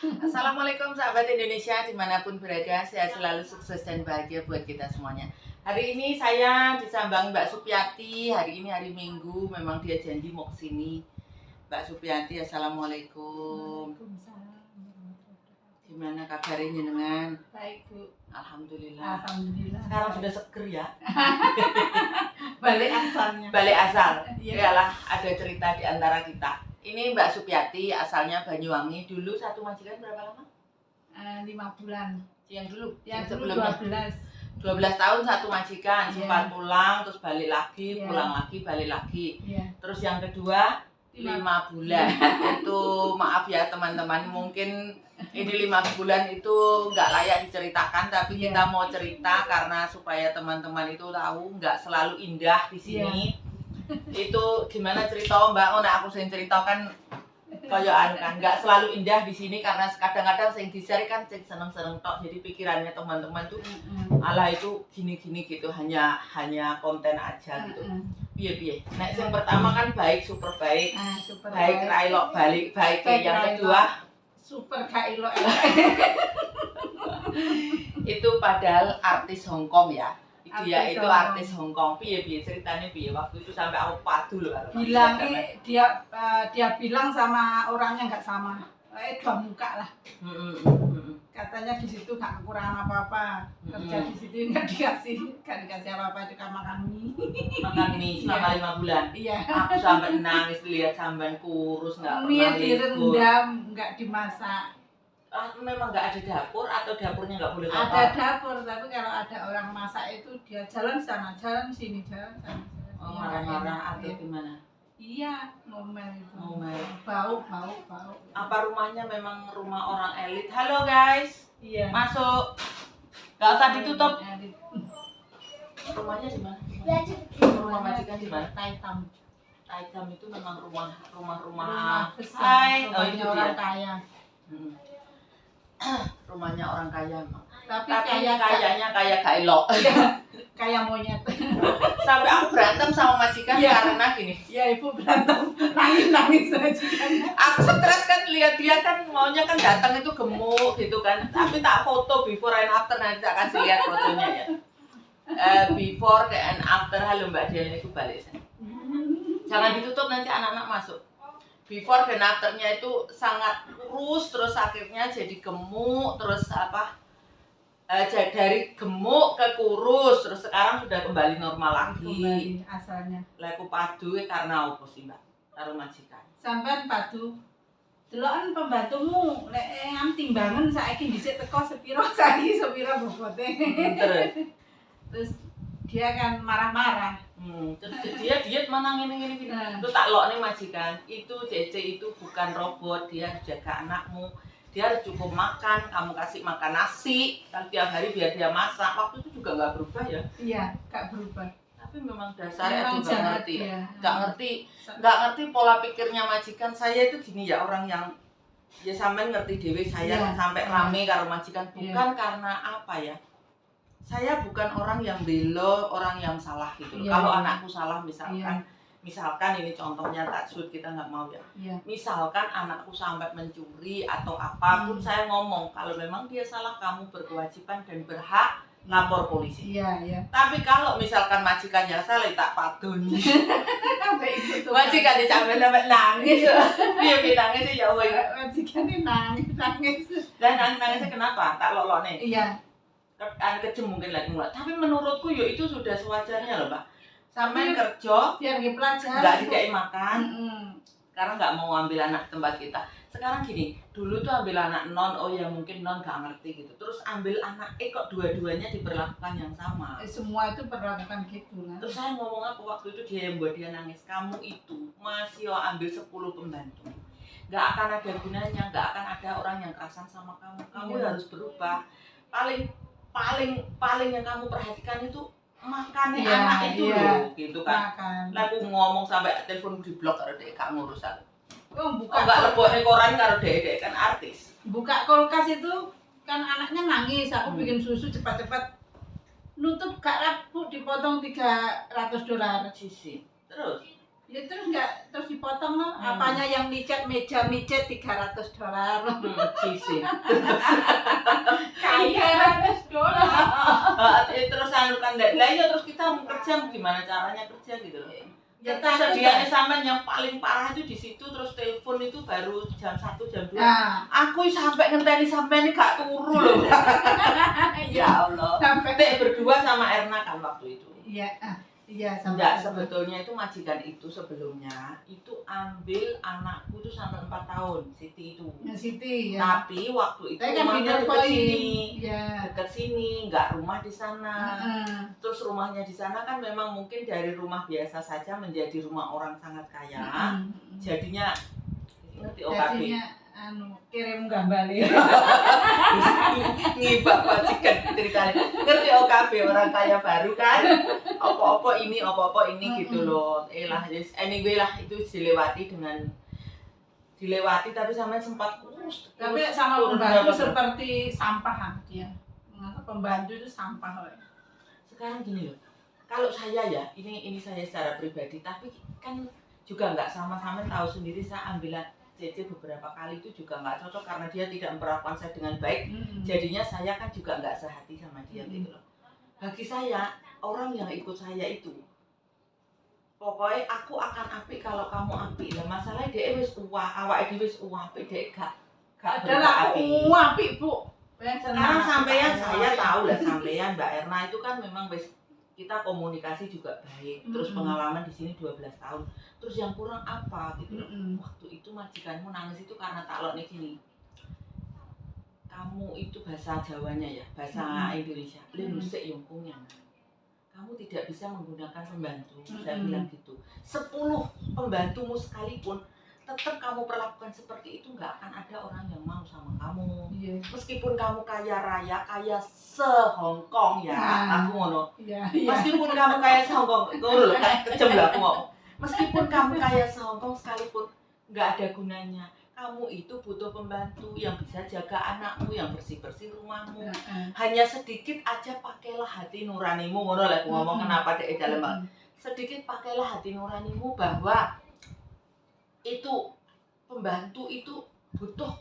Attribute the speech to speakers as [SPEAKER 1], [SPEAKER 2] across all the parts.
[SPEAKER 1] Assalamualaikum sahabat Indonesia dimanapun berada, sehat selalu, sukses dan bahagia buat kita semuanya. Hari ini saya disambangi Mbak Supiati. Hari ini hari Minggu, memang dia janji mau kesini. Mbak Supiati, Assalamualaikum. Gimana kabarnya jenengan?
[SPEAKER 2] Baik Bu.
[SPEAKER 1] Alhamdulillah.
[SPEAKER 2] Alhamdulillah.
[SPEAKER 1] Sekarang sudah seger ya.
[SPEAKER 2] Balik asalnya.
[SPEAKER 1] Balik asal.
[SPEAKER 2] Iya.
[SPEAKER 1] Iyalah, ada cerita di antara kita. Ini Mbak Supiati, asalnya Banyuwangi. Dulu satu majikan berapa lama?
[SPEAKER 2] 5 bulan.
[SPEAKER 1] Yang dulu?
[SPEAKER 2] Yang dulu
[SPEAKER 1] sebelumnya?
[SPEAKER 2] 12.
[SPEAKER 1] 12 tahun satu majikan,
[SPEAKER 2] Iya.
[SPEAKER 1] sempat pulang, terus balik lagi,
[SPEAKER 2] Iya.
[SPEAKER 1] pulang lagi, balik lagi.
[SPEAKER 2] Iya.
[SPEAKER 1] Terus yang kedua 5 bulan. Itu maaf ya teman-teman, mungkin ini 5 bulan itu nggak layak diceritakan, tapi
[SPEAKER 2] Iya.
[SPEAKER 1] kita mau cerita karena supaya teman-teman itu tahu nggak selalu indah di sini. Itu gimana cerita Mbak? Oh, nah aku sering cerita kan koyokan kan, nggak selalu indah di sini karena kadang-kadang sing dicari kan sing seneng-seneng tok, jadi pikirannya teman-teman tuh ala itu gini-gini gitu, hanya konten aja gitu. Piye. Nah, yang pertama kan baik, super baik.
[SPEAKER 2] Super
[SPEAKER 1] Baik railok balik baik.
[SPEAKER 2] Baik
[SPEAKER 1] Yang
[SPEAKER 2] railok.
[SPEAKER 1] kedua
[SPEAKER 2] Super kailo.
[SPEAKER 1] itu padahal artis Hongkong ya. Dia
[SPEAKER 2] Artis
[SPEAKER 1] itu
[SPEAKER 2] Hongkong.
[SPEAKER 1] artis Hongkong. Piye ceritanya piye? Waktu itu sampai aku padu loh kalau
[SPEAKER 2] Bilangnya dia bilang sama orangnya nggak sama. 2 muka lah. Katanya di situ nggak kurang apa-apa. Kerja di situ nggak dikasih apa-apa, cuma makan mie.
[SPEAKER 1] Makan mie selama 5 bulan.
[SPEAKER 2] Iya.
[SPEAKER 1] Aku sampai nangis lihat sampean kurus nggak
[SPEAKER 2] Mie
[SPEAKER 1] pernah libur.
[SPEAKER 2] direndam, nggak dimasak.
[SPEAKER 1] Memang nggak ada dapur atau dapurnya nggak boleh
[SPEAKER 2] Ada
[SPEAKER 1] apa?
[SPEAKER 2] dapur, tapi kalau ada orang masak itu dia jalan sana, jalan sini, jalan sana.
[SPEAKER 1] Oh,
[SPEAKER 2] Iya,
[SPEAKER 1] marah-marah
[SPEAKER 2] enak.
[SPEAKER 1] atau gimana?
[SPEAKER 2] Iya, ngomel itu.
[SPEAKER 1] Ngomel.
[SPEAKER 2] Bau.
[SPEAKER 1] Apa rumahnya memang rumah orang elit? Halo guys,
[SPEAKER 2] Iya.
[SPEAKER 1] masuk. Gak usah ditutup.
[SPEAKER 2] Elit.
[SPEAKER 1] Rumahnya di mana? Rumah majikan di mana?
[SPEAKER 2] Taitam.
[SPEAKER 1] Taitam itu memang rumah
[SPEAKER 2] Rumah besar.
[SPEAKER 1] Hai, oh
[SPEAKER 2] Rumahnya
[SPEAKER 1] itu
[SPEAKER 2] orang
[SPEAKER 1] dia.
[SPEAKER 2] kaya.
[SPEAKER 1] Hmm. Rumahnya orang kaya emang.
[SPEAKER 2] Tapi
[SPEAKER 1] Kayaknya
[SPEAKER 2] kaya
[SPEAKER 1] kayak elok.
[SPEAKER 2] kaya monyet.
[SPEAKER 1] Sampai aku berantem sama majikan
[SPEAKER 2] Iya.
[SPEAKER 1] karena gini.
[SPEAKER 2] Ya ibu berantem, nangis majikannya.
[SPEAKER 1] Aku stres kan lihat dia kan maunya kan datang itu gemuk gitu kan. Tapi tak foto before and after, nanti tak kasih lihat fotonya ya. Before and after. Halo Mbak Dian, itu balik sana. Jangan ditutup nanti anak-anak masuk. Before dan afternya itu sangat kurus, terus akhirnya jadi gemuk, terus dari gemuk ke kurus, terus sekarang sudah kembali normal lagi.
[SPEAKER 2] Kembali asalnya.
[SPEAKER 1] Laku padu karena apa sih Mbak? Karo majikan.
[SPEAKER 2] Sampean padu deloken pembantumu nek timbangan saiki dhisik teko sepiro saiki sepiro bobote. Terus dia kan marah-marah.
[SPEAKER 1] Terus dia diet mana gini.
[SPEAKER 2] Nah.
[SPEAKER 1] Itu tak lokne majikan. Itu Cece itu bukan robot, dia jaga anakmu. Dia harus cukup makan, kamu kasih makan nasi, kan tiap hari biar dia masak. Waktu itu juga nggak berubah ya.
[SPEAKER 2] Iya, gak berubah.
[SPEAKER 1] Tapi memang dasarnya
[SPEAKER 2] Memang
[SPEAKER 1] aku nggak
[SPEAKER 2] jahat
[SPEAKER 1] ngerti.
[SPEAKER 2] dia.
[SPEAKER 1] Nggak ngerti pola pikirnya majikan. Saya itu gini ya, orang yang ya sampean ngerti dewe saya
[SPEAKER 2] Iya.
[SPEAKER 1] sampai rame karo majikan bukan
[SPEAKER 2] Iya.
[SPEAKER 1] karena apa ya? Saya bukan orang yang belo, orang yang salah gitu.
[SPEAKER 2] Iya.
[SPEAKER 1] Kalau anakku salah
[SPEAKER 2] Iya.
[SPEAKER 1] misalkan ini contohnya taksud, kita nggak mau ya.
[SPEAKER 2] Iya.
[SPEAKER 1] Misalkan anakku sampai mencuri atau apapun, saya ngomong kalau memang dia salah, kamu berkewajiban dan berhak lapor polisi.
[SPEAKER 2] Iya.
[SPEAKER 1] Tapi kalau misalkan majikannya salah, tak padoni.
[SPEAKER 2] Sampai itu tuh.
[SPEAKER 1] Majikan sampai nangis. Iya, nangis sih ya Allah.
[SPEAKER 2] Majikan ini nangis.
[SPEAKER 1] Dan nangisnya kenapa? Tak lolok nih.
[SPEAKER 2] Iya.
[SPEAKER 1] Kejem mungkin lagi mulai. Tapi menurutku ya itu sudah sewajarnya loh Mbak. Sampai
[SPEAKER 2] Tapi-
[SPEAKER 1] kerja
[SPEAKER 2] Biar dia pelajar.
[SPEAKER 1] nggak dikasih makan karena nggak mau ambil anak tempat kita. Sekarang gini, dulu tuh ambil anak non, oh ya mungkin non nggak ngerti gitu. Terus ambil anak kok dua-duanya diperlakukan yang sama.
[SPEAKER 2] Semua itu perlakukan gitu lah.
[SPEAKER 1] Terus saya ngomong apa waktu itu, dia yang buat dia nangis, kamu itu masih ambil 10 pembantu, nggak akan ada gunanya, nggak akan ada orang yang kerasan sama kamu. Kamu
[SPEAKER 2] Iya.
[SPEAKER 1] harus berubah. Paling yang kamu perhatikan itu makannya
[SPEAKER 2] Iya,
[SPEAKER 1] anak itu
[SPEAKER 2] iya.
[SPEAKER 1] loh, gitu kan.
[SPEAKER 2] Makan.
[SPEAKER 1] Lah aku ngomong sampai telepon di blok karo dek gak ngurus aku.
[SPEAKER 2] Oh,
[SPEAKER 1] Kok gak lebokne koran karo dek kan artis.
[SPEAKER 2] buka kulkas itu kan anaknya nangis, aku bikin susu cepat-cepat nutup gak rapuh, dipotong $300.
[SPEAKER 1] Sisi. Terus
[SPEAKER 2] Ya terus dipotong loh. Apanya yang micet meja micet $300.
[SPEAKER 1] Sisi.
[SPEAKER 2] Kaya
[SPEAKER 1] Terus anu kan lah iya terus kita mau kerja gimana caranya kerja gitu loh.
[SPEAKER 2] ya
[SPEAKER 1] Kesediaannya sampean yang paling parah itu di situ terus telepon itu baru jam 1 jam 2.
[SPEAKER 2] Nah,
[SPEAKER 1] Aku sampai ngenteni sampean ini gak turu loh. Ya Allah.
[SPEAKER 2] sampai
[SPEAKER 1] Berdua sama Erna kan waktu itu.
[SPEAKER 2] iya
[SPEAKER 1] Enggak, sebetulnya itu majikan itu sebelumnya itu ambil anakku tuh sampai 4 tahun, Siti itu.
[SPEAKER 2] Ya, Siti ya.
[SPEAKER 1] Tapi waktu itu
[SPEAKER 2] Saya kan
[SPEAKER 1] rumahnya dekat sini.
[SPEAKER 2] Ya.
[SPEAKER 1] Dekat sini, enggak rumah di sana. Terus rumahnya di sana kan memang mungkin dari rumah biasa saja menjadi rumah orang sangat kaya. Jadinya ngerti OKB.
[SPEAKER 2] Jadinya kirim gambale.
[SPEAKER 1] Ngibak majikan ceritanya. Ngerti OKB orang kaya baru kan? Apa-apa ini gitu loh. Lah anyway lah itu dilewati tapi sampai sempat kurus.
[SPEAKER 2] Tapi sama pembantu seperti sampah dia. Pembantu itu sampah.
[SPEAKER 1] Sekarang gini loh. Kalau saya ya, ini saya secara pribadi, tapi kan juga nggak sama-sama tahu sendiri saya ambil CC beberapa kali itu juga nggak cocok karena dia tidak memperlakukan saya dengan baik. Jadinya saya kan juga nggak sehati sama dia gitu loh. Bagi saya, orang yang ikut saya itu pokoknya aku akan apik kalau kamu apik. Lah masalahnya dia wis awake dhewe wis apik dek gak
[SPEAKER 2] adalah apik, Bu.
[SPEAKER 1] Sekarang sampean saya tahu lah sampean Mbak Erna itu kan memang wis kita komunikasi juga baik. Terus pengalaman di sini 12 tahun. Terus yang kurang apa gitu loh. Waktu itu majikanmu nangis itu karena taklok nih gini. Kamu itu bahasa Jawanya ya, bahasa Indonesia. Lemsek yongkungnya. Kamu tidak bisa menggunakan pembantu. Saya bilang gitu. 10 pembantumu sekalipun tetap kamu perlakukan seperti itu, nggak akan ada orang yang mau sama kamu. Meskipun kamu kaya raya, kaya se-Hongkong ya, aku ngono. Meskipun kamu kaya se-Hongkong, ngono kan kejem lah aku mau. Meskipun kamu kaya se-Hongkong sekalipun, nggak ada gunanya. Kamu itu butuh pembantu yang bisa jaga anakmu, yang bersih-bersih rumahmu. Hanya sedikit aja pakailah hati nuranimu, ngono lah aku ngomong kenapa dek dalam. Sedikit pakailah hati nuranimu bahwa itu pembantu itu butuh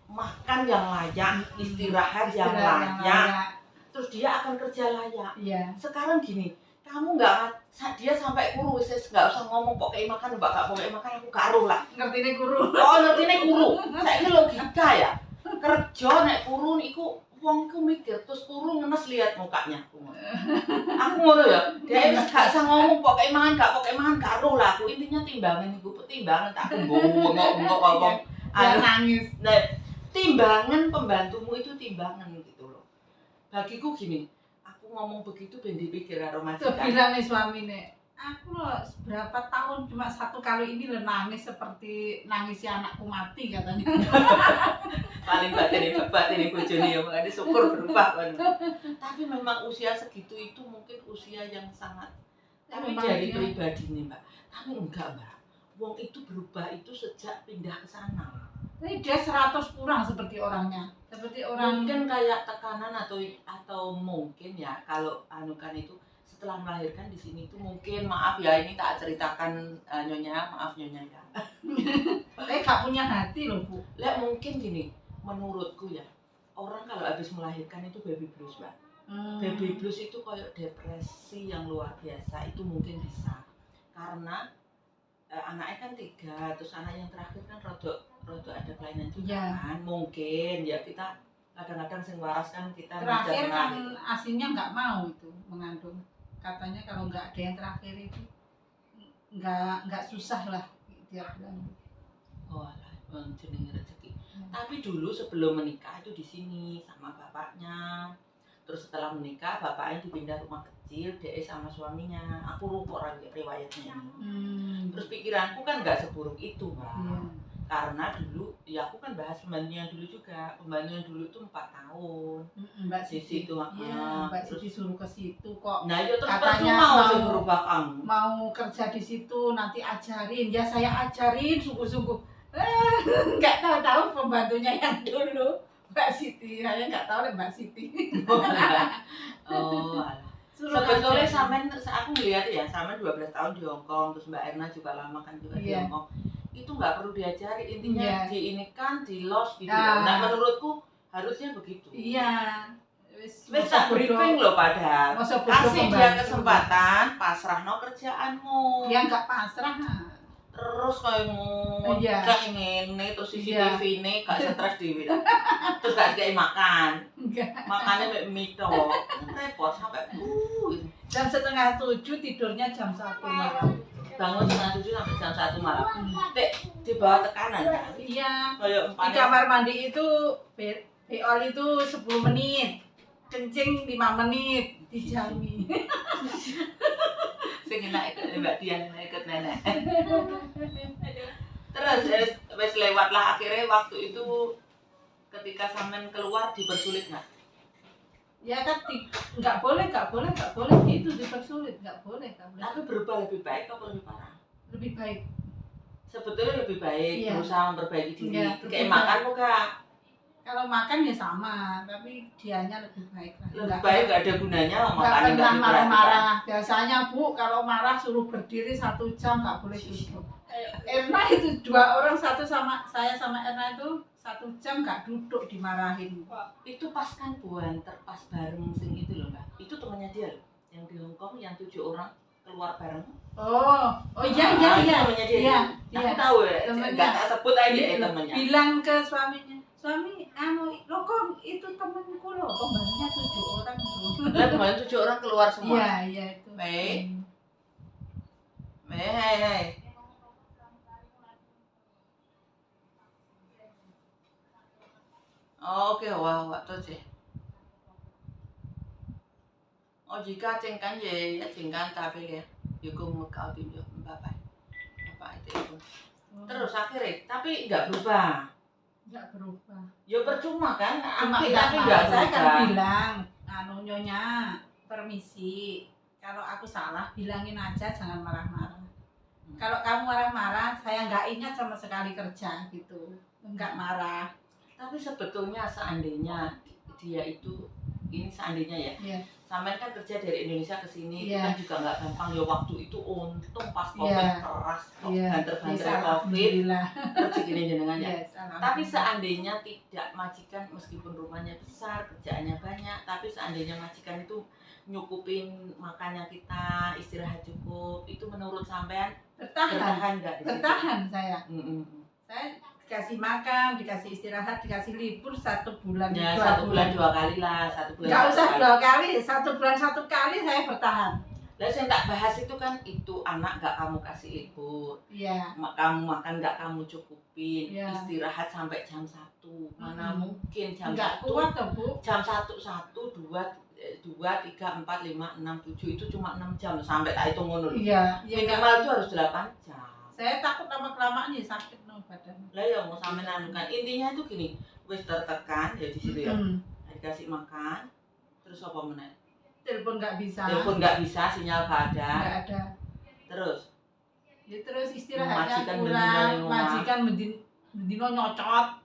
[SPEAKER 1] makan yang layak, istirahat yang layak, terus dia akan kerja layak. Sekarang gini, kamu nggak dia sampai kuru, saya nggak usah ngomong pokoknya makan, mbak gak pokoknya makan aku karuh lah.
[SPEAKER 2] Ngerti nih kuru?
[SPEAKER 1] Oh ngerti nih kuru. Saya ini logika ya. Kerja nek kuru niku wong ku mikir terus kuru ngenes lihat mukanya. Aku ngono ya. Dia gak usah ngomong pokoknya mangan karuh lah. Aku intinya timbangan iku timbangan tak ngomong ngomong.
[SPEAKER 2] Nangis.
[SPEAKER 1] Nah, timbangan pembantumu itu timbangan gitu loh. Bagiku gini, aku ngomong begitu ben dipikir karo majikan.
[SPEAKER 2] Bilang nih suami nih, aku loh berapa tahun cuma 1 kali ini lo nangis seperti nangisi anakku mati katanya.
[SPEAKER 1] Paling batin bojone ya makanya syukur berubah kan. Tapi memang usia segitu itu mungkin usia yang sangat tapi dari pribadi nih Mbak. Tapi enggak Mbak. Wong itu berubah itu sejak pindah ke sana.
[SPEAKER 2] Tapi dia 100 kurang seperti orangnya. Seperti orang
[SPEAKER 1] mungkin kayak tekanan atau mungkin ya kalau anukan itu setelah melahirkan di sini tuh mungkin maaf ya ini tak ceritakan nyonya maaf nyonya ya.
[SPEAKER 2] Gak punya hati loh Bu.
[SPEAKER 1] Lah mungkin gini menurutku ya orang kalau habis melahirkan itu baby blues Mbak. Baby blues itu kayak depresi yang luar biasa itu mungkin bisa karena anaknya kan 3 terus anak yang terakhir kan rodok ada kelainan juga kan mungkin ya kita kadang-kadang sing waras kan kita
[SPEAKER 2] terakhir kan gitu. Aslinya nggak mau itu mengandung katanya kalau nggak ada yang terakhir itu nggak susah lah dia bilang.
[SPEAKER 1] Oh alah jenenge rezeki. Tapi dulu sebelum menikah itu di sini sama bapaknya. Terus setelah menikah bapaknya dipindah rumah kecil dia sama suaminya. Aku lupa riwayatnya ini. Terus pikiranku kan nggak seburuk itu Mbak. Karena dulu ya aku kan bahas pembantunya dulu juga. Pembantunya dulu tuh 4 tahun.
[SPEAKER 2] Mbak Siti
[SPEAKER 1] itu
[SPEAKER 2] Mbak Siti suruh ke situ kok.
[SPEAKER 1] Nah ya terus
[SPEAKER 2] katanya
[SPEAKER 1] mau berubah kamu.
[SPEAKER 2] Mau kerja di situ nanti ajarin. Ya saya ajarin sungguh-sungguh. Nggak tahu pembantunya yang dulu Mbak Siti. Saya nggak tahu deh Mbak Siti.
[SPEAKER 1] Oh alah. Sebetulnya sampean aku ngeliat ya, sampean 12 tahun di Hong Kong, terus Mbak Erna juga lama kan juga di Hong Kong. Itu nggak perlu diajari, intinya diinikan, di los gitu. Nah menurutku harusnya begitu.
[SPEAKER 2] Iya.
[SPEAKER 1] Wis tak briefing loh padahal. Kasih dia kesempatan, pasrahno kerjaanmu.
[SPEAKER 2] Dia nggak pasrah.
[SPEAKER 1] Terus kayak ngecek ngene terus CCTV ini gak stres dhewe. Terus gak dikei makan. Makannya mek mie tok. Repot sampai
[SPEAKER 2] jam 6:30 tidurnya jam 1 malam.
[SPEAKER 1] Bangun 6:30 sampai jam 1 malam. Dek di bawah tekanan kan?
[SPEAKER 2] Iya.
[SPEAKER 1] Kayak
[SPEAKER 2] di kamar mandi itu beol itu 10 menit. Kencing 5 menit dijamin.
[SPEAKER 1] Sing enak ikut Mbak Dian, ikut nenek. Terus wis lewat lah akhirnya waktu itu ketika sampean keluar dipersulit nggak?
[SPEAKER 2] Ya kan nggak boleh gitu dipersulit, nggak boleh.
[SPEAKER 1] Tapi berubah lebih baik atau lebih parah?
[SPEAKER 2] Lebih baik.
[SPEAKER 1] Sebetulnya lebih baik berusaha memperbaiki diri. Kayak makan kok Kak?
[SPEAKER 2] Kalau makan ya sama, tapi dianya lebih baik lah.
[SPEAKER 1] Lebih baik nggak ada gunanya makan
[SPEAKER 2] nggak pernah marah-marah. Biasanya Bu kalau marah suruh berdiri 1 jam, nggak boleh duduk. Erna itu 2 orang, satu sama saya sama Erna itu 1 jam nggak duduk dimarahin.
[SPEAKER 1] Itu pas kan buanter pas bareng sing itu loh Mbak. Itu temannya dia loh, yang di Hong Kong yang 7 orang keluar bareng.
[SPEAKER 2] Oh iya.
[SPEAKER 1] Temannya dia.
[SPEAKER 2] Iya.
[SPEAKER 1] Aku tahu ya, nggak tak sebut aja temannya.
[SPEAKER 2] Bilang ke suaminya. Suami, lo kok itu temenku loh, kembarnya 7 orang tuh.
[SPEAKER 1] Lah kemarin 7 orang keluar semua.
[SPEAKER 2] Iya itu.
[SPEAKER 1] Hei. Oke, wah terus ya. Jika cengkan ya cengkan tapi ya, juga mau kau tunjuk bapak itu. Terus akhirnya, tapi nggak berubah.
[SPEAKER 2] Nggak berubah.
[SPEAKER 1] Ya percuma kan,
[SPEAKER 2] tapi nggak saya kan bilang, nyonya permisi, kalau aku salah bilangin aja, jangan marah-marah. Kalau kamu marah-marah, saya nggak ingat sama sekali kerja gitu, nggak marah.
[SPEAKER 1] Tapi sebetulnya seandainya dia itu, ini seandainya ya, sampean kan kerja dari Indonesia ke sini itu kan juga nggak gampang ya, waktu itu untung pas Covid keras, banter-banter Covid, rezeki jenengan ya. Tapi seandainya tidak majikan, meskipun rumahnya besar, kerjaannya banyak, tapi seandainya majikan itu nyukupin makannya kita, istirahat cukup, itu menurut sampean bertahan nggak?
[SPEAKER 2] Bertahan saya. Saya dikasih makan, dikasih istirahat, dikasih libur 1 bulan.
[SPEAKER 1] Ya 1 bulan 2 kali lah, 1 bulan.
[SPEAKER 2] Nggak usah 2 kali, 1 bulan 1 kali saya bertahan.
[SPEAKER 1] Lah saya tak bahas itu kan, itu anak nggak kamu kasih libur.
[SPEAKER 2] Iya.
[SPEAKER 1] Kamu makan nggak kamu cukupin, istirahat sampai jam 1. Mana mungkin jam 1.
[SPEAKER 2] Nggak kuat tuh Bu.
[SPEAKER 1] Jam 1, 2, 3, 4, 5, 6, 7 itu cuma 6 jam sampai tak hitung ngono.
[SPEAKER 2] Iya.
[SPEAKER 1] Minimal itu harus 8 jam.
[SPEAKER 2] Saya takut lama-kelamaan ya sakit badan.
[SPEAKER 1] Lah ya mau sampe nanukan. Intinya itu gini, wis tertekan ya di situ ya. Dikasih makan, terus apa meneh?
[SPEAKER 2] Telepon nggak bisa,
[SPEAKER 1] sinyal nggak ada.
[SPEAKER 2] Nggak ada.
[SPEAKER 1] Terus?
[SPEAKER 2] Ya terus istirahatnya kurang, majikan mendino nyocot.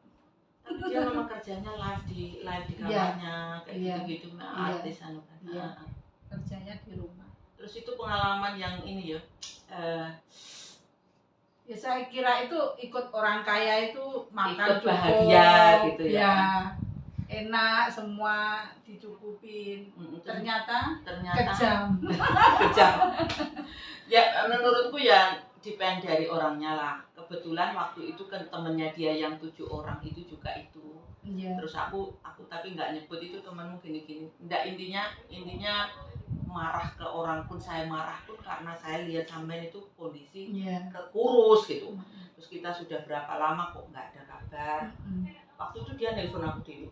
[SPEAKER 1] Tapi dia memang kerjanya live di kamarnya, kayak gitu-gitu, artis anu kan.
[SPEAKER 2] Kerjanya di rumah.
[SPEAKER 1] Terus itu pengalaman yang ini ya.
[SPEAKER 2] Ya saya kira itu ikut orang kaya itu makan
[SPEAKER 1] ikut
[SPEAKER 2] cukup,
[SPEAKER 1] bahagia gitu ya.
[SPEAKER 2] Enak semua dicukupin. Ternyata kejam.
[SPEAKER 1] Ya menurutku ya depend dari orangnya lah. Kebetulan waktu itu kan temennya dia yang 7 orang itu juga itu. Terus aku tapi nggak nyebut itu temanmu gini-gini. Nggak, intinya marah ke orang pun, saya marah pun karena saya lihat sampean itu kondisi kurus gitu. Terus kita sudah berapa lama kok nggak ada kabar. Waktu itu dia nelpon aku dewe.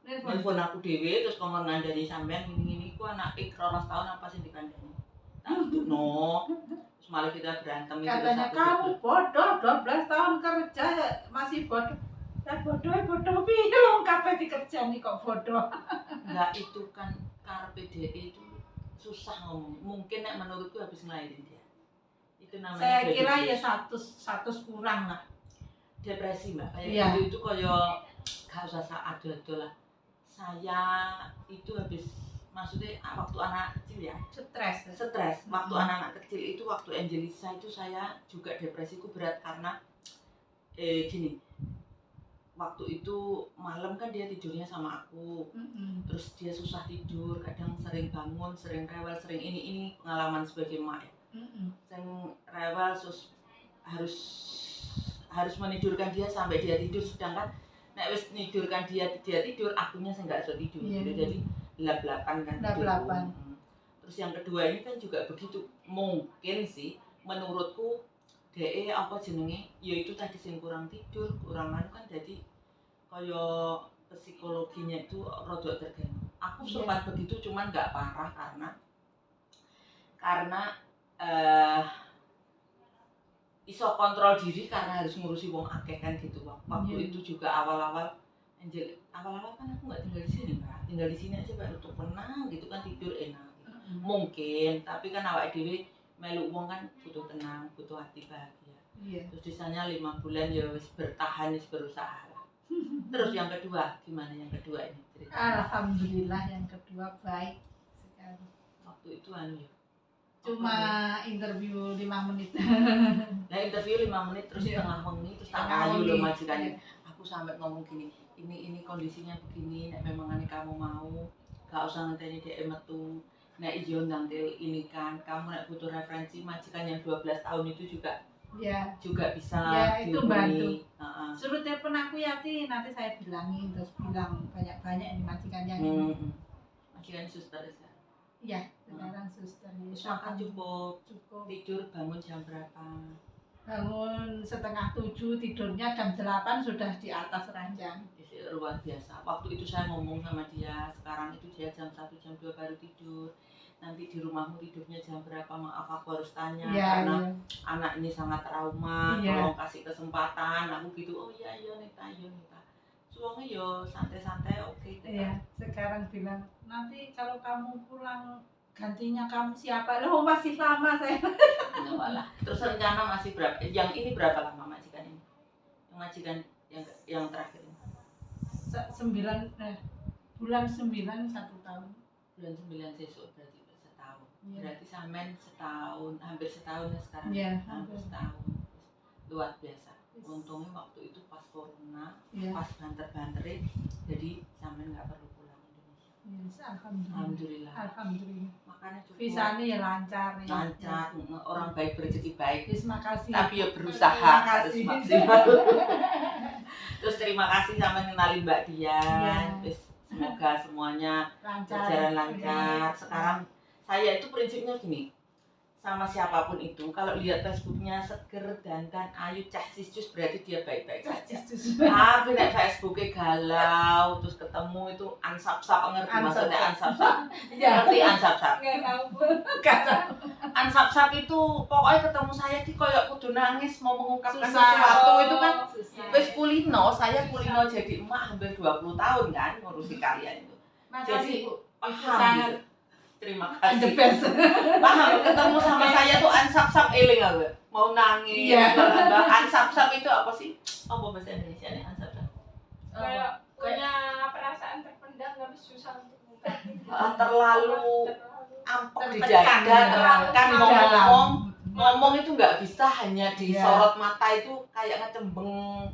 [SPEAKER 1] Nelpon aku dewe terus ngomong ngandani sampean gini-gini ku anak 12 tahun apa sih dikandani. No. Terus malah kita berantem itu.
[SPEAKER 2] Katanya kamu bodoh, 12 tahun kerja masih bodoh. Ya bodoh piye lho kabeh dikerjani kok bodoh.
[SPEAKER 1] Enggak, itu kan karepe DE itu susah ngomong. Mungkin nek menurutku habis ngelahirin dia. Itu namanya
[SPEAKER 2] saya kira ya 100 kurang lah.
[SPEAKER 1] Depresi Mbak. Kayak itu kayak gak usah ada lah. Saya itu habis maksudnya waktu anak kecil ya,
[SPEAKER 2] Stres.
[SPEAKER 1] stres. Waktu anak-anak kecil itu, waktu Angelisa itu saya juga depresiku berat karena gini, waktu itu malam kan dia tidurnya sama aku, terus dia susah tidur, kadang sering bangun, sering rewel, sering ini pengalaman sebagai emak ya. Sering rewel, terus harus menidurkan dia sampai dia tidur, sedangkan nek wis nidurkan dia tidur, akunya saya nggak bisa tidur.
[SPEAKER 2] Iya.
[SPEAKER 1] Jadi lap-lapan kan
[SPEAKER 2] Lap-lapan.
[SPEAKER 1] tidurku. Terus yang kedua ini kan juga begitu, mungkin sih menurutku DE apa jenenge, ya itu tadi sing kurang tidur, kurang anu kan, jadi kaya psikologinya itu rada terganggu. Aku sempat begitu cuman nggak parah karena iso kontrol diri karena harus ngurusi wong akeh kan gitu. Waktu itu juga awal-awal kan aku nggak tinggal di sini, Mbak. Tinggal di sini aja baru tuh tenang gitu kan, tidur enak. Mungkin, tapi kan awake dhewe melu wong kan butuh tenang, butuh hati bahagia. Terus di sana 5 bulan ya wis bertahan, wis berusaha lah. Terus yang kedua, gimana yang kedua ini cerita?
[SPEAKER 2] Alhamdulillah yang kedua baik sekali.
[SPEAKER 1] Waktu itu anu ya.
[SPEAKER 2] Cuma interview 5 menit.
[SPEAKER 1] Nah interview 5 menit terus tengah wengi terus tak ayu lho majikannya. Aku sampai ngomong gini, ini kondisinya begini, nek memang kamu mau, gak usah ngenteni dhek metu. Nek iya nanti ini kan, kamu nek butuh referensi majikan yang 12 tahun itu juga bisa
[SPEAKER 2] itu bantu.
[SPEAKER 1] Heeh.
[SPEAKER 2] Suruh telepon aku Yati, nanti saya bilangin, terus bilang banyak-banyak ini majikan yang ini.
[SPEAKER 1] Majikan suster ya.
[SPEAKER 2] Iya, sekarang suster.
[SPEAKER 1] Terus makan cukup, tidur bangun jam berapa?
[SPEAKER 2] Bangun 6:30, tidurnya jam 8 sudah di atas ranjang.
[SPEAKER 1] Luar biasa. Waktu itu saya ngomong sama dia, sekarang itu dia jam 1, jam 2 baru tidur. Nanti di rumahmu tidurnya jam berapa? Maaf aku harus tanya karena anak ini sangat trauma. Tolong kasih kesempatan. Aku gitu, oh iya Nita. Suami yo santai-santai, oke.
[SPEAKER 2] Iya, sekarang bilang nanti kalau kamu pulang gantinya kamu siapa? Loh masih lama saya.
[SPEAKER 1] Lah. Terus rencana masih berapa? Yang ini berapa lama majikan ini? Yang majikan yang terakhir ini?
[SPEAKER 2] Bulan 9 1 tahun.
[SPEAKER 1] Bulan 9 besok berarti setahun. Berarti sampean setahun, hampir setahun ya sekarang.
[SPEAKER 2] Iya,
[SPEAKER 1] hampir setahun. Luar biasa. Untungnya waktu itu pas corona, pas banter-banterin, jadi sampean nggak perlu pulang Indonesia.
[SPEAKER 2] Yes, alhamdulillah.
[SPEAKER 1] Alhamdulillah. Makanya cukup.
[SPEAKER 2] Visanya ya lancar.
[SPEAKER 1] Lancar, orang baik berrezeki baik.
[SPEAKER 2] Terima kasih.
[SPEAKER 1] Tapi ya berusaha harus maksimal. Terus terima kasih sama kenalin Mbak Dian. Terus semoga semuanya berjalan lancar. Sekarang saya itu prinsipnya gini, sama siapapun itu, kalau lihat Facebooknya seger, dandan, ayu, cahsis, berarti dia baik-baik saja. Tapi nek Facebooknya galau, terus ketemu itu ansap-sap, ngerti maksudnya ansap-sap? Ngerti ansap-sap?
[SPEAKER 2] Enggak tahu.
[SPEAKER 1] Ansap-sap itu pokoknya ketemu saya ki koyok kudu nangis mau mengungkapkan sesuatu itu kan. Wis kulino, saya kulino jadi emak hampir 20 tahun kan ngurusi kalian itu. Jadi paham. Terima kasih.
[SPEAKER 2] The best.
[SPEAKER 1] Paham, ketemu sama saya tuh ansap-sap eling aku. Mau nangis. Ansap-sap itu apa sih? Apa bahasa Indonesia nih ansap-sap?
[SPEAKER 3] Kayak punya perasaan terpendam tapi susah untuk mengungkapkan.
[SPEAKER 1] Terlalu ampok di
[SPEAKER 2] Tertekan,
[SPEAKER 1] dada, tertekan ngomong itu nggak bisa hanya disorot mata itu kayak ngecembeng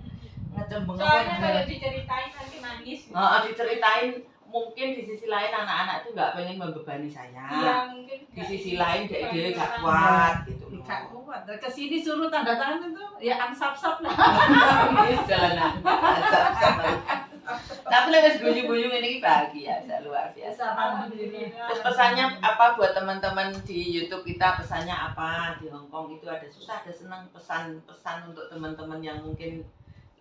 [SPEAKER 3] Soalnya kalau diceritain nanti nangis.
[SPEAKER 1] Diceritain mungkin di sisi lain anak-anak itu nggak pengen membebani saya.
[SPEAKER 3] Iya, mungkin.
[SPEAKER 1] Di sisi lain dia nggak kuat gitu.
[SPEAKER 2] Nggak kuat. Kesini suruh tanda tangan itu ya ansap-sap lah.
[SPEAKER 1] Jalanan ansap-sap. Tapi lewat guyu-guyu ini bahagia, luar biasa.
[SPEAKER 2] Alhamdulillah.
[SPEAKER 1] Terus pesannya apa buat teman-teman di YouTube kita? Pesannya apa di Hong Kong itu? Ada susah, ada senang. Pesan untuk teman-teman yang mungkin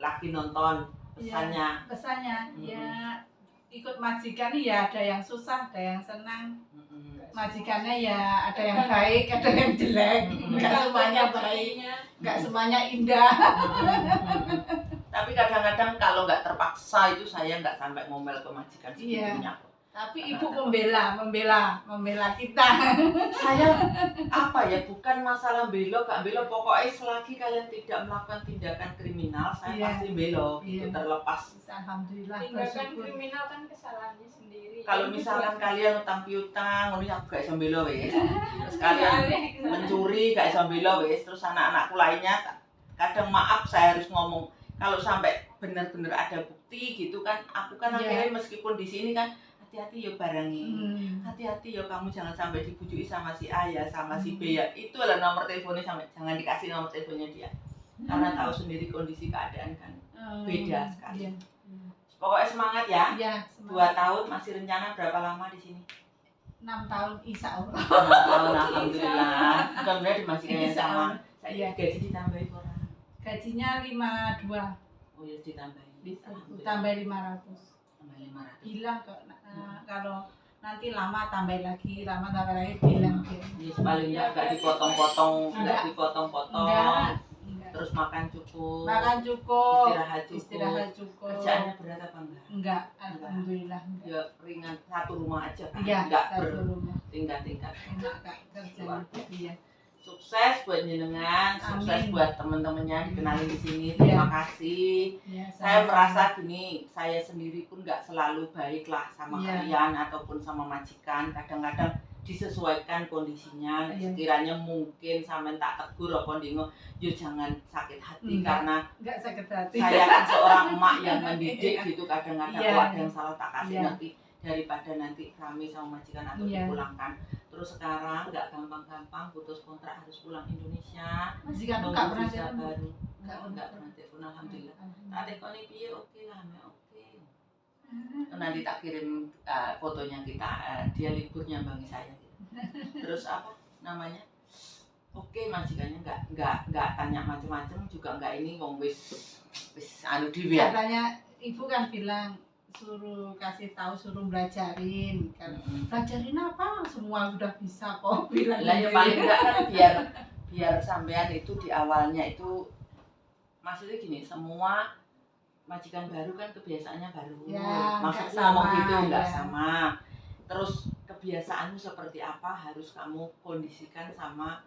[SPEAKER 1] lagi nonton. Pesannya.
[SPEAKER 2] Ya ikut majikan ya ada yang susah, ada yang senang. Majikannya ya ada yang baik, ada yang jelek. Enggak semuanya baik, enggak semuanya indah.
[SPEAKER 1] Tapi kadang-kadang kalau nggak terpaksa itu saya nggak sampai ngomel ke majikan sebetulnya.
[SPEAKER 2] Tapi ibu membela kita.
[SPEAKER 1] Saya apa ya, bukan masalah belo gak belo, pokoknya selagi kalian tidak melakukan tindakan kriminal saya
[SPEAKER 2] Iya.
[SPEAKER 1] pasti belo gitu,
[SPEAKER 2] Iya.
[SPEAKER 1] terlepas
[SPEAKER 2] Alhamdulillah
[SPEAKER 3] Tindakan
[SPEAKER 2] bersyukur.
[SPEAKER 3] kriminal kan kesalahannya sendiri.
[SPEAKER 1] kalau misalkan kalian utang piutang ngono aku gak iso belo wis. Terus kalian mencuri gak iso belo wis, terus anak-anakku lainnya kadang maaf saya harus ngomong kalau sampai benar-benar ada bukti gitu kan, aku kan
[SPEAKER 2] Iya.
[SPEAKER 1] akhirnya meskipun di sini kan hati-hati ya barangnya.
[SPEAKER 2] Hmm.
[SPEAKER 1] Hati-hati ya kamu, jangan sampai dibujuki sama si A ya, sama si B ya. Itu adalah nomor teleponnya, sampai jangan dikasih nomor teleponnya dia. Karena tahu sendiri kondisi keadaan kan beda sekali.
[SPEAKER 2] Iya.
[SPEAKER 1] Pokoknya semangat ya.
[SPEAKER 2] Iya,
[SPEAKER 1] 2 tahun masih rencana berapa lama di sini?
[SPEAKER 2] 6 tahun insya Allah.
[SPEAKER 1] 6 tahun alhamdulillah. Mudah-mudahan dimasihkan yang
[SPEAKER 2] Insya
[SPEAKER 1] sama.
[SPEAKER 2] Allah.
[SPEAKER 1] Saya
[SPEAKER 2] Iya.
[SPEAKER 1] gaji ditambahin orang.
[SPEAKER 2] Gajinya 52,
[SPEAKER 1] Oh ya ditambahin. Alhamdulillah.
[SPEAKER 2] tambah 500.
[SPEAKER 1] Tambah 500.
[SPEAKER 2] Bilang kok kalau nanti lama tambah lagi bilang dia.
[SPEAKER 1] Ya paling enggak dipotong-potong,
[SPEAKER 2] Enggak.
[SPEAKER 1] dipotong-potong.
[SPEAKER 2] Enggak.
[SPEAKER 1] Terus makan cukup.
[SPEAKER 2] Makan cukup,
[SPEAKER 1] Istirahat cukup. Kerjaannya berat apa enggak?
[SPEAKER 2] Enggak, alhamdulillah enggak.
[SPEAKER 1] Ya ringan, satu rumah aja kan.
[SPEAKER 2] Iya,
[SPEAKER 1] Enggak
[SPEAKER 2] satu rumah.
[SPEAKER 1] bertingkat-tingkat.
[SPEAKER 2] Enak Kak kerjanya. Iya.
[SPEAKER 1] Sukses buat jenengan, sukses
[SPEAKER 2] Amin.
[SPEAKER 1] buat teman-temannya dikenalin di sini. Terima kasih.
[SPEAKER 2] Iya,
[SPEAKER 1] Saya
[SPEAKER 2] sama-sama.
[SPEAKER 1] merasa gini, saya sendiri pun nggak selalu baik lah sama
[SPEAKER 2] Iya.
[SPEAKER 1] kalian ataupun sama majikan. Kadang-kadang disesuaikan kondisinya. Nek
[SPEAKER 2] Iya.
[SPEAKER 1] sekiranya mungkin sampean tak tegur apa ndingo, yo jangan sakit hati
[SPEAKER 2] Enggak.
[SPEAKER 1] karena
[SPEAKER 2] Enggak sakit hati.
[SPEAKER 1] saya kan seorang emak yang mendidik gitu, kadang-kadang
[SPEAKER 2] Iya.
[SPEAKER 1] kalau ada yang salah tak kasih
[SPEAKER 2] Iya.
[SPEAKER 1] ngerti daripada nanti kami sama majikan atau
[SPEAKER 2] Iya.
[SPEAKER 1] dipulangkan. Terus sekarang nggak gampang-gampang putus kontrak harus pulang Indonesia.
[SPEAKER 2] Majikan
[SPEAKER 1] Nunggu
[SPEAKER 2] enggak pernah
[SPEAKER 1] visa
[SPEAKER 2] telepon.
[SPEAKER 1] baru.
[SPEAKER 2] Enggak
[SPEAKER 1] Nggak pernah telepon, alhamdulillah. Tak
[SPEAKER 2] Alhamdulillah.
[SPEAKER 1] tekoni piye oke lah, Mek, oke. Nanti tak kirim fotonya kita, dia libur nyambangi saya gitu. Terus apa namanya? Oke, majikannya nggak tanya macam-macam, juga nggak ini wong wis anu dhewe ya.
[SPEAKER 2] Katanya ibu kan bilang suruh kasih tahu, suruh belajarin kan. Belajarin apa? Semua udah bisa kok bilang.
[SPEAKER 1] Lah ya
[SPEAKER 2] gitu.
[SPEAKER 1] paling enggak kan biar sampean itu di awalnya itu, maksudnya gini, semua majikan baru kan kebiasaannya baru.
[SPEAKER 2] Ya,
[SPEAKER 1] Maksudku
[SPEAKER 2] nggak
[SPEAKER 1] ngomong
[SPEAKER 2] sama,
[SPEAKER 1] gitu enggak
[SPEAKER 2] ya.
[SPEAKER 1] sama. Terus kebiasaanmu seperti apa harus kamu kondisikan sama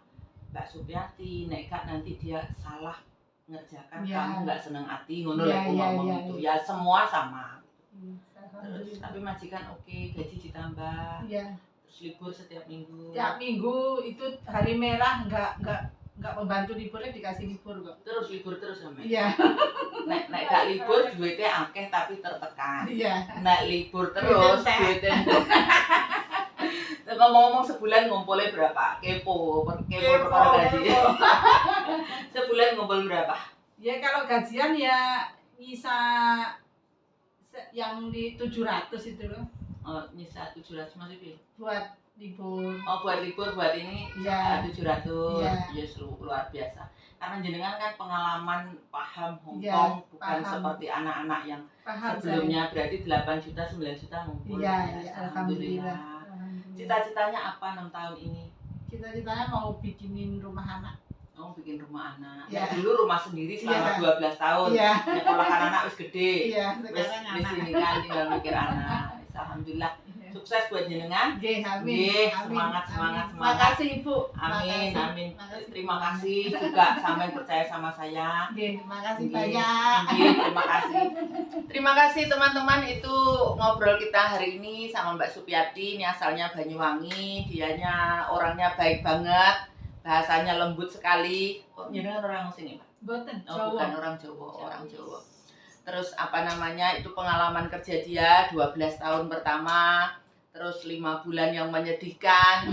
[SPEAKER 1] Mbak Supiati. Nek gak nanti dia salah ngerjakan,
[SPEAKER 2] Ya.
[SPEAKER 1] kamu nggak seneng hati, ngono
[SPEAKER 2] Ya,
[SPEAKER 1] lah aku
[SPEAKER 2] ya,
[SPEAKER 1] ngomong
[SPEAKER 2] ya,
[SPEAKER 1] gitu.
[SPEAKER 2] ya.
[SPEAKER 1] Ya semua sama. Terus
[SPEAKER 2] Alhamdulillah.
[SPEAKER 1] tapi majikan oke, gaji ditambah,
[SPEAKER 2] Iya.
[SPEAKER 1] terus libur setiap minggu.
[SPEAKER 2] Tiap minggu itu hari merah enggak pembantu liburnya dikasih libur kok.
[SPEAKER 1] Terus libur terus sama.
[SPEAKER 2] Iya.
[SPEAKER 1] Nek gak libur duitnya akeh tapi tertekan.
[SPEAKER 2] Iya.
[SPEAKER 1] Nek libur terus duitnya. Ngomong-ngomong sebulan ngumpulnya berapa? Kepo perkara gaji. Sebulan ngumpul berapa?
[SPEAKER 2] Ya kalau gajian ya bisa yang di 700 itu loh
[SPEAKER 1] Oh, nyisa 700 maksudnya.
[SPEAKER 2] buat libur.
[SPEAKER 1] Oh, buat libur buat ini
[SPEAKER 2] Iya.
[SPEAKER 1] 700.
[SPEAKER 2] Iya.
[SPEAKER 1] Ya luar biasa. Karena jenengan kan pengalaman paham Hong
[SPEAKER 2] Iya,
[SPEAKER 1] Kong, bukan
[SPEAKER 2] paham.
[SPEAKER 1] seperti anak-anak yang
[SPEAKER 2] Paham
[SPEAKER 1] sebelumnya berarti 8 juta 9 juta ngumpul.
[SPEAKER 2] Iya,
[SPEAKER 1] Ya,
[SPEAKER 2] iya, alhamdulillah. Alhamdulillah.
[SPEAKER 1] Cita-citanya apa 6 tahun ini?
[SPEAKER 2] Cita-citanya mau bikinin rumah anak.
[SPEAKER 1] Oh, bikin rumah anak.
[SPEAKER 2] Iya.
[SPEAKER 1] Ya, dulu rumah sendiri selama
[SPEAKER 2] Iya.
[SPEAKER 1] 12 tahun.
[SPEAKER 2] Iya.
[SPEAKER 1] Nyekolahan anak wis gede.
[SPEAKER 2] Iya,
[SPEAKER 1] Wis
[SPEAKER 2] sekarang
[SPEAKER 1] wis
[SPEAKER 2] anak.
[SPEAKER 1] ini kan tinggal mikir anak. Wis, alhamdulillah.
[SPEAKER 2] Iya.
[SPEAKER 1] Sukses buat jenengan.
[SPEAKER 2] Nggih, amin.
[SPEAKER 1] Nggih,
[SPEAKER 2] Amin,
[SPEAKER 1] semangat,
[SPEAKER 2] amin.
[SPEAKER 1] semangat, semangat.
[SPEAKER 2] Makasih Ibu.
[SPEAKER 1] Amin,
[SPEAKER 2] Makasih.
[SPEAKER 1] amin.
[SPEAKER 2] Makasih.
[SPEAKER 1] Terima kasih juga sampai percaya sama saya.
[SPEAKER 2] Nggih, makasih
[SPEAKER 1] Nggih.
[SPEAKER 2] banyak.
[SPEAKER 1] Nggih, terima kasih. Terima kasih teman-teman, itu ngobrol kita hari ini sama Mbak Supiati. Ini asalnya Banyuwangi, dianya orangnya baik banget, bahasanya lembut sekali. Kok jenengan orang sini, Pak?
[SPEAKER 2] Boten,
[SPEAKER 1] Oh, bukan
[SPEAKER 2] Jawa.
[SPEAKER 1] orang Jawa, orang Jawa. Terus apa namanya, itu pengalaman kerja dia 12 tahun pertama, terus 5 bulan yang menyedihkan,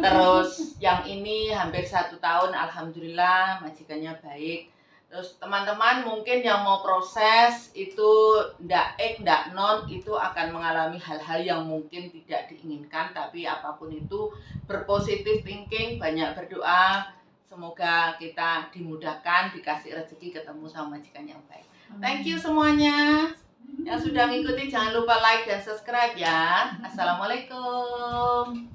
[SPEAKER 1] terus yang ini hampir 1 tahun, alhamdulillah majikannya baik. Terus teman-teman mungkin yang mau proses itu ndak non itu akan mengalami hal-hal yang mungkin tidak diinginkan, tapi apapun itu berpositif thinking, banyak berdoa, semoga kita dimudahkan, dikasih rezeki, ketemu sama majikan yang baik. Thank you semuanya yang sudah ngikutin, jangan lupa like dan subscribe ya. Assalamualaikum.